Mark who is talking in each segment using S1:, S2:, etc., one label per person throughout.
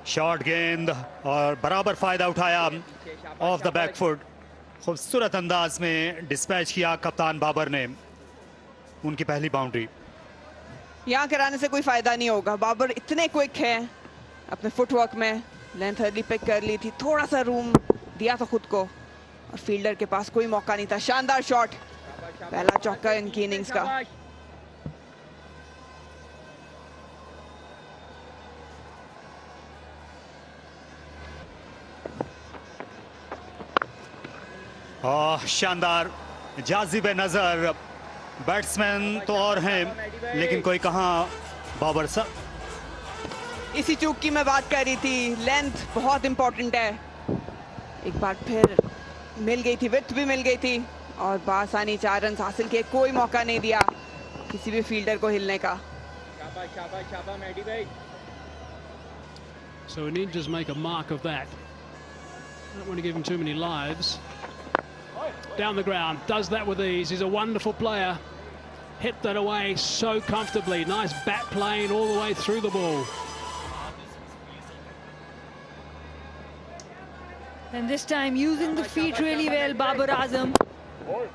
S1: Short गेंद और बराबर फायदा उठाया ऑफ द बैक फुट। खूबसूरत अंदाज में डिस्पैच किया कप्तान बाबर ने उनकी पहली बाउंड्री।
S2: यहाँ कराने से कोई फायदा नहीं होगा, बाबर इतने क्विक है अपने फुटवर्क में। लेंथ अर्ली पिक कर ली थी, थोड़ा सा रूम दिया था खुद को और फील्डर के पास कोई मौका नहीं था। शानदार शॉट, पहला चौका इनकी इनिंग्स का।
S1: शानदार जाजिब नजर बैट्समैन तो और हैं लेकिन कोई कहाँ बाबर साहब।
S2: इसी चूक की मैं बात कर रही थी, लेंथ बहुत इंपॉर्टेंट है। एक बार फिर मिल गई थी, विड्थ भी मिल गई थी और बासानी 4 रन हासिल किए। कोई मौका नहीं दिया किसी भी फील्डर को हिलने का।
S3: शाबाश शाबाश शाबाश मेडी भाई।
S4: So we need to just make a mark of that. Don't want to give him too many lives. Down the ground, does that with ease. He's a wonderful player. Hit that away so comfortably. Nice bat playing all the way through the ball.
S5: And this time using the feet really well, Babar Azam.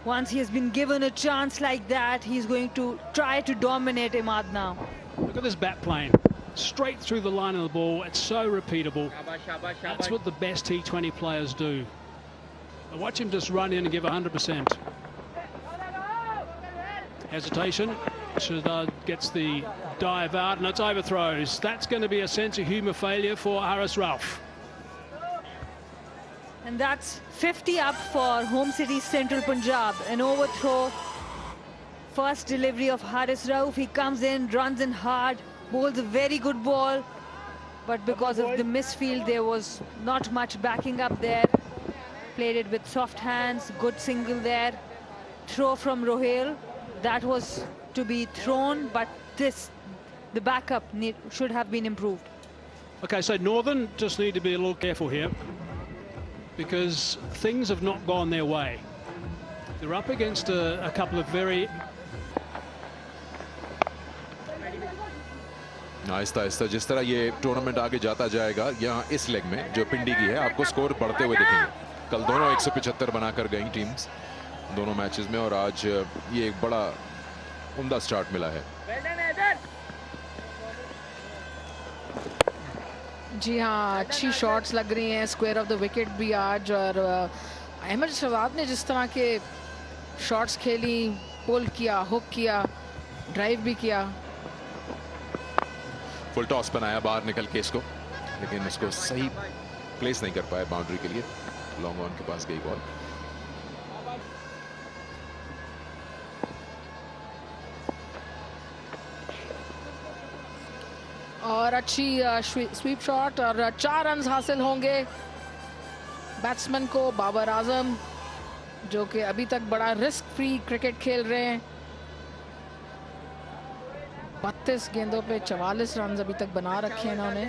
S5: Once he has been given a chance like that, he's going to try to dominate Imad now.
S4: Look at this bat playing. Straight through the line of the ball. It's so repeatable. That's what the best T20 players do. Watch him just run in and give 100%. Hesitation. Shahzad gets the dive out and it's overthrows. That's going to be a sense of humour failure for Haris Rauf.
S5: And that's 50 up for home city Central Punjab. An overthrow. First delivery of Haris Rauf. He comes in, runs in hard, bowls a very good ball. But because of the misfield, there was not much backing up there. Played it with soft hands, good single there. Throw from Rohail. That was to be thrown, but the backup should have been improved.
S4: Okay, so Northern just need to be a little careful here because things have not gone their way. They're up against a couple of very...
S6: Aahista Aahista जिस तरह ये tournament आगे जाता जाएगा, यहाँ इस leg में जो पिंडी की है आपको स्कोर बढ़ते हुए दिखेंगे। कल दोनों 175 बनाकर गई टीम्स दोनों मैचेस में और आज ये एक बड़ा उम्दा स्टार्ट मिला है।
S7: जी हाँ, अच्छी शॉट्स लग रही हैं, स्क्वायर ऑफ द विकेट भी आज। और अहमद शहजाद ने जिस तरह के शॉट्स खेली, पुल किया, हुक किया, ड्राइव भी किया।
S6: फुल टॉस बनाया बाहर निकल के इसको, लेकिन उसको सही प्लेस नहीं कर पाया बाउंड्री के लिए। लॉन्ग ऑन के पास गई बॉल।
S7: और अच्छी स्वीप शॉट और 4 रन हासिल होंगे बैट्समैन को बाबर आजम, जो कि अभी तक बड़ा रिस्क फ्री क्रिकेट खेल रहे हैं। 32 गेंदों पे 44 रन अभी तक बना रखे हैं इन्होंने।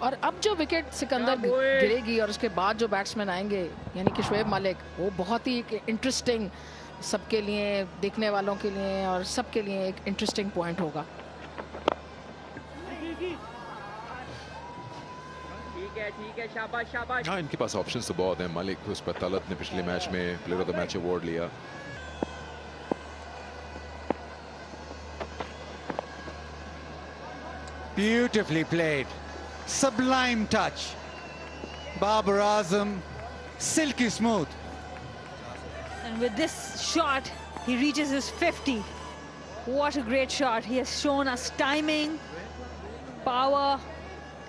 S7: और अब जो विकेट सिकंदर गिरेगी और उसके बाद जो बैट्समैन आएंगे यानी कि शोएब मलिक, वो बहुत ही इंटरेस्टिंग सबके लिए, देखने वालों के लिए और सबके लिए एक इंटरेस्टिंग पॉइंट होगा।
S3: ठीक है शाबाश शाबाश।
S6: हाँ, इनके पास ऑप्शंस तो बहुत हैं। मलिक, उस पर तलत ने पिछले मैच में player of the match award लिया।
S8: Beautifully played, sublime touch. Babar Azam, silky smooth.
S5: And with this shot, he reaches his 50. What a great shot. He has shown us timing, power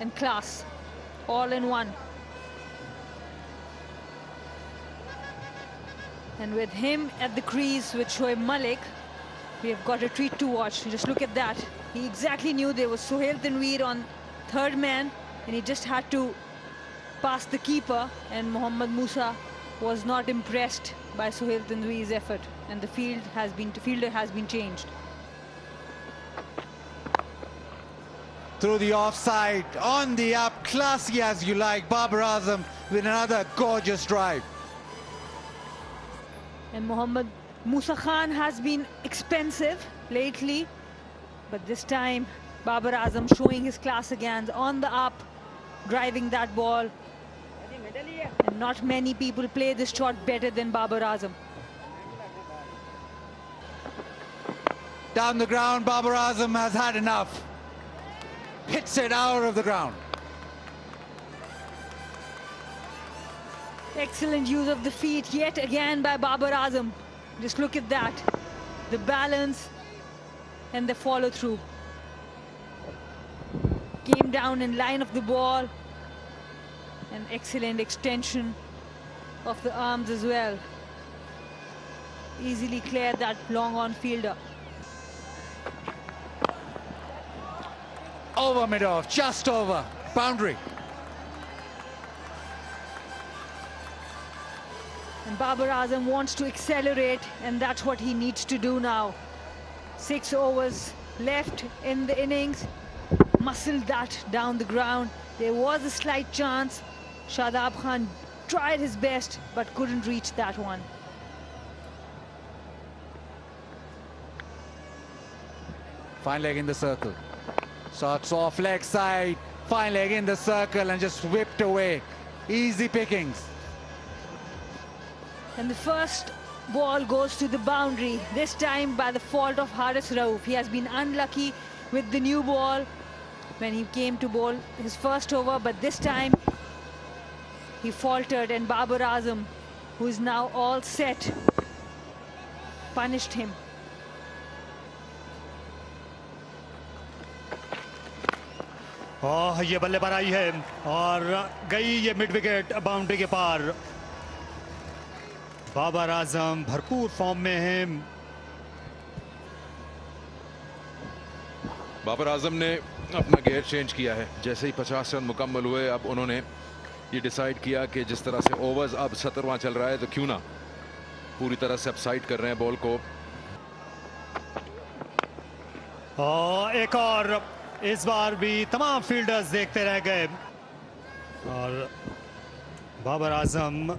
S5: and class, all in one. And with him at the crease with Shoaib Malik, we have got a treat to watch. Just look at that. He exactly knew there was Sohail Tanveer on third man, and he just had to pass the keeper, and Mohammad Musa was not impressed by Sohail Tanveer's effort, and the fielder has been changed.
S8: Through the offside, on the up, classy as you like. Babar Azam with another gorgeous drive.
S5: And Mohammad Musa Khan has been expensive lately, but this time Babar Azam showing his class again, on the up, driving that ball. And not many people play this shot better than Babar Azam.
S8: Down the ground, Babar Azam has had enough. Hits it out of the ground.
S5: Excellent use of the feet yet again by Babar Azam. Just look at that. The balance and the follow through. Came down in line of the ball. An excellent extension of the arms as well. Easily cleared that long on fielder.
S8: Over mid-off, just over. Boundary.
S5: And Babar Azam wants to accelerate, and that's what he needs to do now. 6 overs left in the innings. Muscled that down the ground. There was a slight chance. Shadab Khan tried his best, but couldn't reach that one.
S8: Fine leg in the circle. Starts off leg side. Fine leg in the circle and just whipped away. Easy pickings.
S5: And the first ball goes to the boundary, this time by the fault of Haris Rauf. He has been unlucky with the new ball when he came to bowl his first over, but this time he faltered, and Babar Azam, who is now all set, punished him.
S1: ये बल्ले पर आई है और गई ये mid wicket boundary के पार। बाबर आजम भरपूर form में है।
S6: बाबर आजम ने अपना गेयर चेंज किया है। जैसे ही 50 रन मुकम्मल हुए, अब उन्होंने ये डिसाइड किया कि जिस तरह से ओवर्स अब 17वां चल रहा है, तो क्यों ना पूरी तरह से अपसाइड कर रहे हैं बॉल को।
S1: एक और इस बार भी तमाम फील्डर्स देखते रह गए और बाबर आजम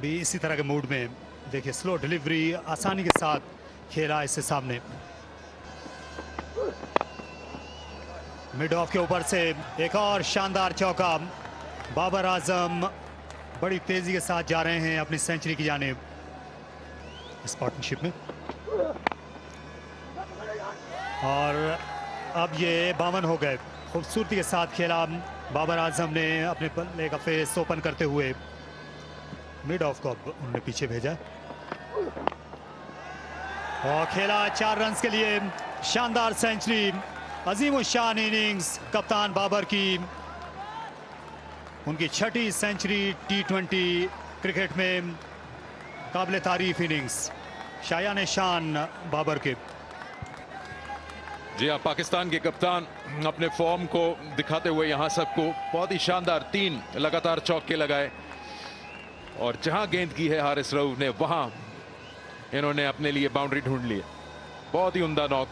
S1: भी इसी तरह के मूड में। देखिए स्लो डिलीवरी आसानी के साथ खेला इससे सामने। मिड ऑफ के ऊपर से एक और शानदार चौका। बाबर आजम बड़ी तेजी के साथ जा रहे हैं अपनी सेंचुरी की जानिब इस पार्टनरशिप में। और अब ये 52 हो गए। खूबसूरती के साथ खेला बाबर आजम ने अपने पल्ले का फेस ओपन करते हुए। मिड ऑफ को अब उन्होंने पीछे भेजा और खेला 4 रन के लिए। शानदार सेंचुरी, अजीमुशान इनिंग्स कप्तान बाबर की। उनकी 6ठी सेंचुरी T20 क्रिकेट में। काबिल तारीफ इनिंग्स, शायान शान बाबर के।
S6: जी हाँ, पाकिस्तान के कप्तान अपने फॉर्म को दिखाते हुए यहाँ सबको बहुत ही शानदार 3 लगातार चौके लगाए और जहाँ गेंद की है हारिस रऊफ ने, वहाँ इन्होंने अपने लिए बाउंड्री ढूंढ ली है। बहुत ही उम्दा नॉक।